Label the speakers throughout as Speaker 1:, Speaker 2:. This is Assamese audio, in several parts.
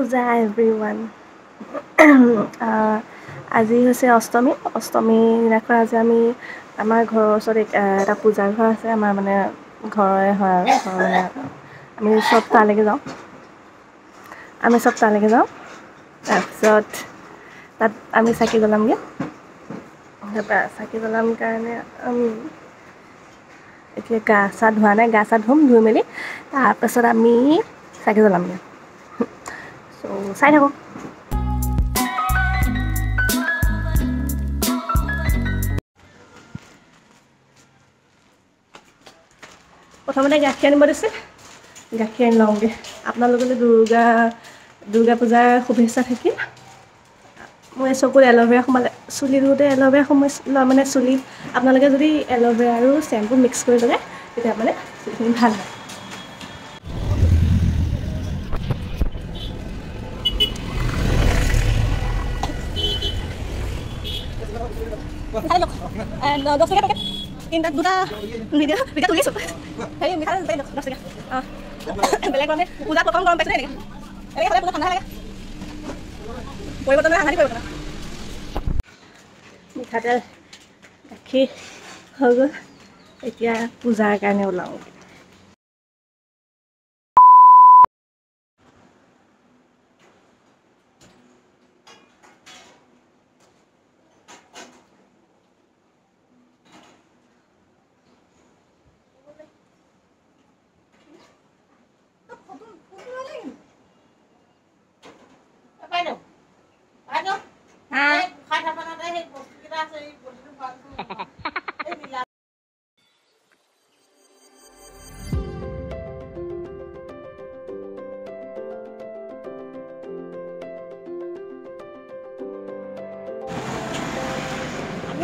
Speaker 1: পূজা এভৰিৱান আজি হৈছে অষ্টমী দিনাখন আজি আমি আমাৰ ঘৰৰ ওচৰত এটা পূজা ঘৰ আছে আমাৰ মানে ঘৰৰে হয় আৰু ঘৰ মানে আমি চব তালৈকে যাওঁ তাৰপিছত তাত আমি চাকি জ্বলামগৈ তাৰপৰা চাকি জ্বলাম কাৰণে এতিয়া গা চা ধোৱা নাই গা চা ধুই মেলি তাৰপাছত আমি চাকি জ্বলামগৈ চ' চাই থাকোঁ প্ৰথমতে গাখীৰ আনিব দিছে গাখীৰ আনি লওঁগৈ আপোনালোকলৈ দুৰ্গা পূজাৰ শুভেচ্ছা থাকিল মই চকুত এল'ভেৰা সোমালে চুলি ধুওঁতে এল'ভেৰা সোমাইছিল মানে চুলিত আপোনালোকে যদি এল'ভেৰা আৰু শ্বেম্পু মিক্স কৰি ল'লে তেতিয়া মানে চুলিখিনি ভাল হয় তিনিটাত দুটা ভিডিঅ' তুলিছোঁ হেৰি মিঠাই 10 টকা অঁ বেলেগ গৰমে পূজা প্ৰথম গৰম পাইছোঁ এনেকৈ খালে পূজা ঠাণ্ডা লাগে পৰিৱৰ্তন সাংঘাতিক পৰিৱৰ্তন মিঠাতেল গাখীৰ হৈ গ'ল এতিয়া পূজাৰ কাৰণে ওলাওঁ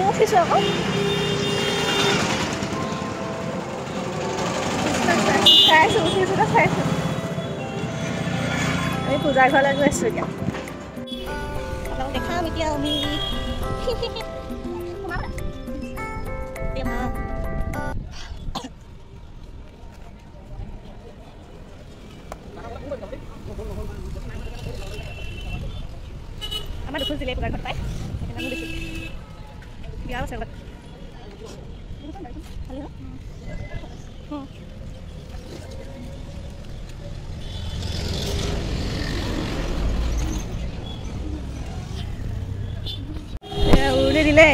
Speaker 1: উঠিছোঁ আকৌ চাইছোঁ আমি পূজাৰ ঘৰলৈ গৈ আছোঁ এতিয়া আপোনালোক দেখাম এতিয়া আমি আমাৰ দুখোজ দিলে পূজাৰ ঘৰত পায় সেইকাৰণে আমি দিছোঁ বিয়া আছে ভালে উৰুলি দিলে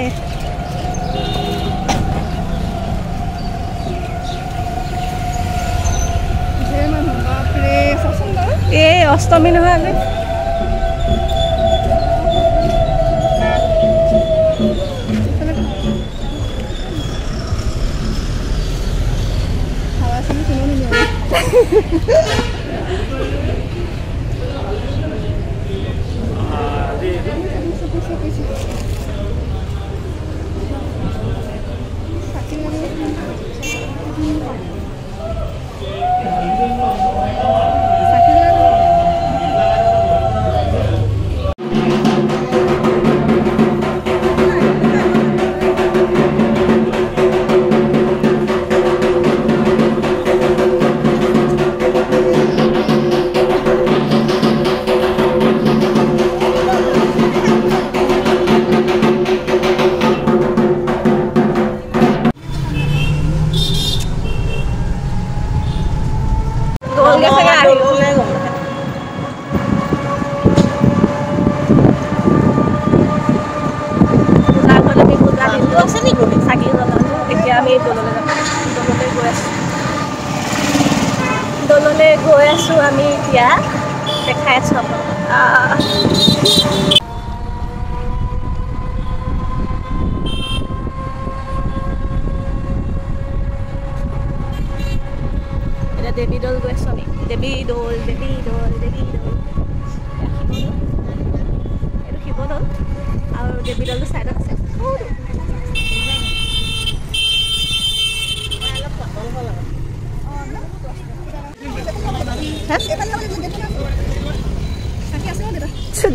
Speaker 1: এই অষ্টমী নহয় আমি দললৈ গৈ আছোঁ আমি এতিয়া দেখাই আছোঁ এতিয়া দেৱী দৌল গৈ আছোঁ আমি দেৱী দৌল এইটো শিৱদৌল আৰু দেৱী দৌলটো চাইডত আছে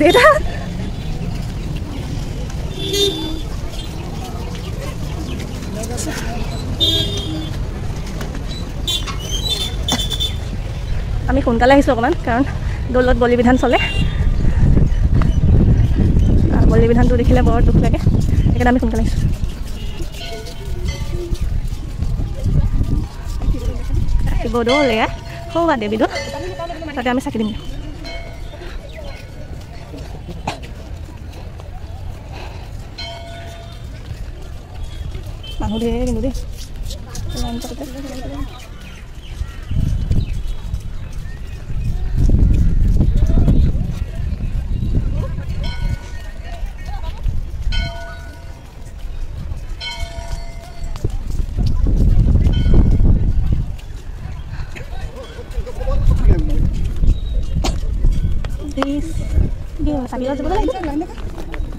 Speaker 1: দেতা আমি সোনকালে আহিছোঁ অকণমান কাৰণ দৌলত বলি বিধান চলে। বলি বিধানটো দেখিলে বৰ দুখ লাগে, সেইকাৰণে আমি সোনকালে আহিছোঁ। শিৱদৌল এয়া সৌ বা দেৱীদৌল, তাতে আমি চাকি দিম। মানুহ ধেৰ কিন্তু দেই।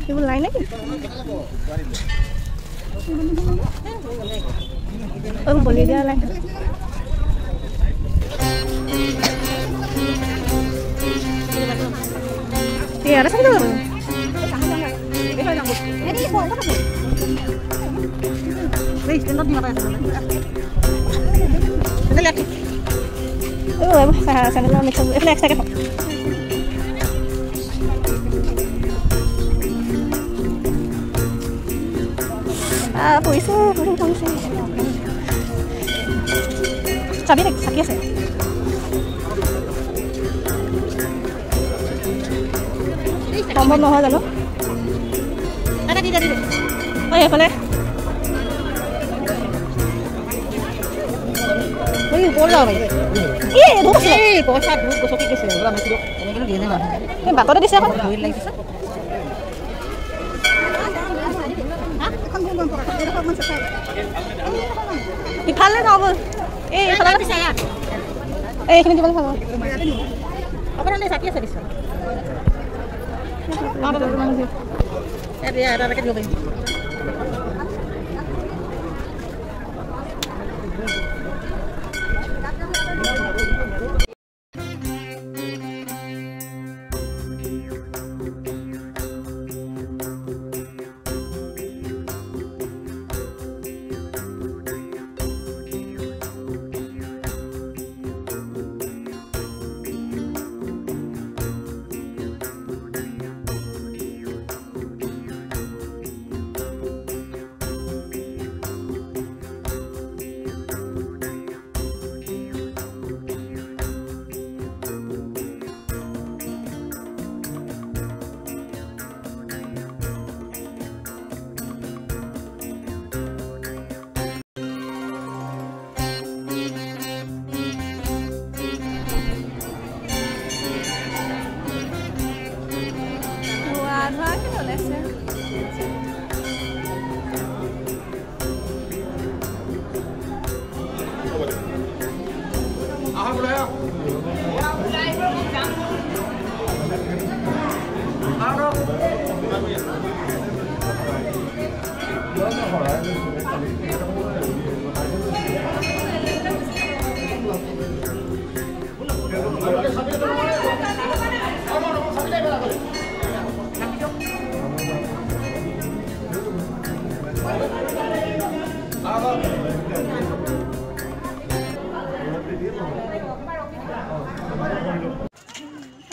Speaker 1: Ibu lain lagi. Oh, boleh dia lain. Iya, ada satu. Saya mix saya পুৰিছে চাবি চাকি আছে। সম্ভৱ নহয় জানো? এইফালে বাটতে দিছে এখন ইফালে যাব এইখিনি দিব চাব চাকি আছে দিছে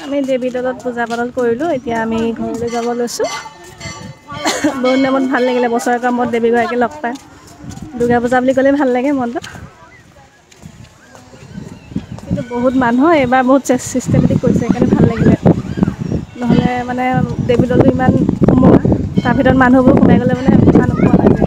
Speaker 1: আমি দেৱী দলত পূজা পাতল কৰিলোঁ। এতিয়া আমি ঘৰলৈ যাব লৈছোঁ। বহুত দিনৰ মূৰত ভাল লাগিলে, বছৰেকৰ মূৰত দেৱীগৰাকী লগ পায়। দুৰ্গা পূজা বুলি ক'লে ভাল লাগে মনটো। কিন্তু বহুত মানুহ এইবাৰ বহুত চিষ্টেমেটিক কৰিছে, সেইকাৰণে ভাল লাগিলে। নহ'লে মানে দেৱী দলটো ইমান সোমোৱা, তাৰ ভিতৰত মানুহবোৰ সোমাই গ'লে মানে কথা নোপোৱা নাযায়।